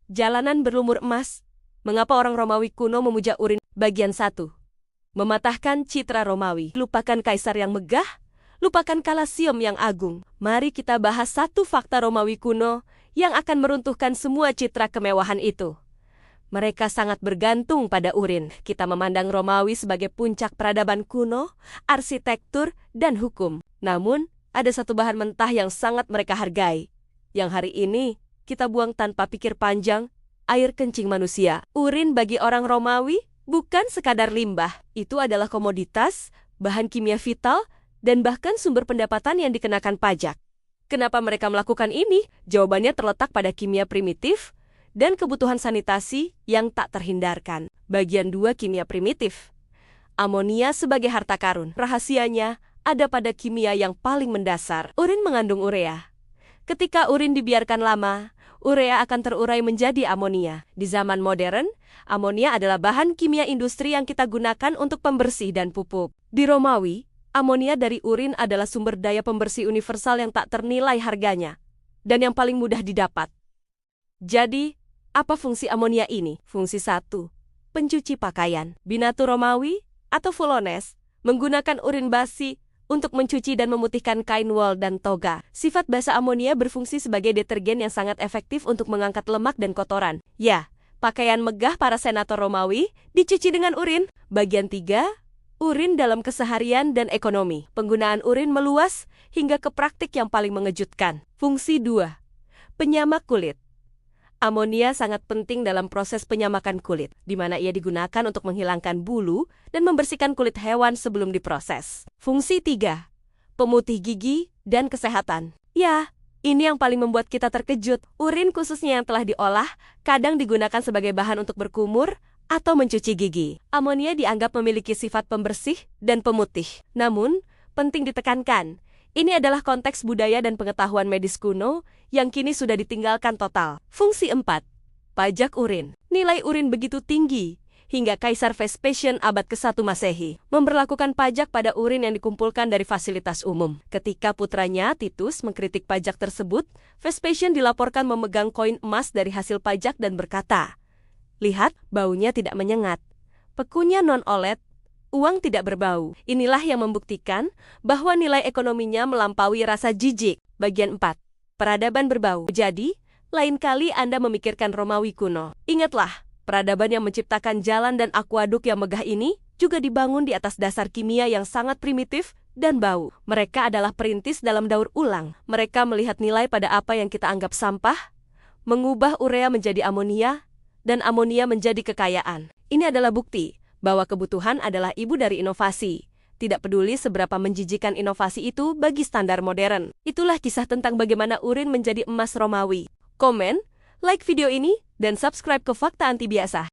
Jalanan berlumur emas. Mengapa orang Romawi kuno memuja urin? Bagian 1. Mematahkan citra Romawi. Lupakan kaisar yang megah, lupakan Kolosium yang agung. Mari kita bahas satu fakta Romawi kuno yang akan meruntuhkan semua citra kemewahan itu. Mereka sangat bergantung pada urin. Kita memandang Romawi sebagai puncak peradaban kuno, arsitektur, dan hukum. Namun, ada satu bahan mentah yang sangat mereka hargai, yang hari ini kita buang tanpa pikir panjang: air kencing manusia. Urin bagi orang Romawi bukan sekadar limbah. Itu adalah komoditas, bahan kimia vital, dan bahkan sumber pendapatan yang dikenakan pajak. Kenapa mereka melakukan ini? Jawabannya terletak pada kimia primitif dan kebutuhan sanitasi yang tak terhindarkan. Bagian 2, kimia primitif. Amonia sebagai harta karun. Rahasianya ada pada kimia yang paling mendasar. Urin mengandung urea. Ketika urin dibiarkan lama, urea akan terurai menjadi amonia. Di zaman modern, amonia adalah bahan kimia industri yang kita gunakan untuk pembersih dan pupuk. Di Romawi, amonia dari urin adalah sumber daya pembersih universal yang tak ternilai harganya dan yang paling mudah didapat. Jadi, apa fungsi amonia ini? Fungsi 1. Pencuci pakaian. Binatu Romawi atau Fulones menggunakan urin basi untuk mencuci dan memutihkan kain wol dan toga. Sifat basa amonia berfungsi sebagai detergen yang sangat efektif untuk mengangkat lemak dan kotoran. Ya, pakaian megah para senator Romawi dicuci dengan urin. Bagian 3. Urin dalam keseharian dan ekonomi. Penggunaan urin meluas hingga ke praktik yang paling mengejutkan. Fungsi 2. Penyamak kulit. Amonia sangat penting dalam proses penyamakan kulit, di mana ia digunakan untuk menghilangkan bulu dan membersihkan kulit hewan sebelum diproses. Fungsi 3. Pemutih gigi dan kesehatan. Ya, ini yang paling membuat kita terkejut. Urin khususnya yang telah diolah kadang digunakan sebagai bahan untuk berkumur atau mencuci gigi. Amonia dianggap memiliki sifat pembersih dan pemutih. Namun, penting ditekankan, ini adalah konteks budaya dan pengetahuan medis kuno yang kini sudah ditinggalkan total. Fungsi 4. Pajak urin. Nilai urin begitu tinggi hingga Kaisar Vespasian abad ke-1 Masehi memberlakukan pajak pada urin yang dikumpulkan dari fasilitas umum. Ketika putranya Titus mengkritik pajak tersebut, Vespasian dilaporkan memegang koin emas dari hasil pajak dan berkata, "Lihat, baunya tidak menyengat. Pekunya non-olet, uang tidak berbau." Inilah yang membuktikan bahwa nilai ekonominya melampaui rasa jijik. Bagian 4. Peradaban berbau. Jadi, lain kali Anda memikirkan Romawi kuno, ingatlah, peradaban yang menciptakan jalan dan akuaduk yang megah ini juga dibangun di atas dasar kimia yang sangat primitif dan bau. Mereka adalah perintis dalam daur ulang. Mereka melihat nilai pada apa yang kita anggap sampah, mengubah urea menjadi amonia, dan amonia menjadi kekayaan. Ini adalah bukti bahwa kebutuhan adalah ibu dari inovasi. Tidak peduli seberapa menjijikan inovasi itu bagi standar modern. Itulah kisah tentang bagaimana urin menjadi emas Romawi. Komen, like video ini, dan subscribe ke Fakta Anti Biasa.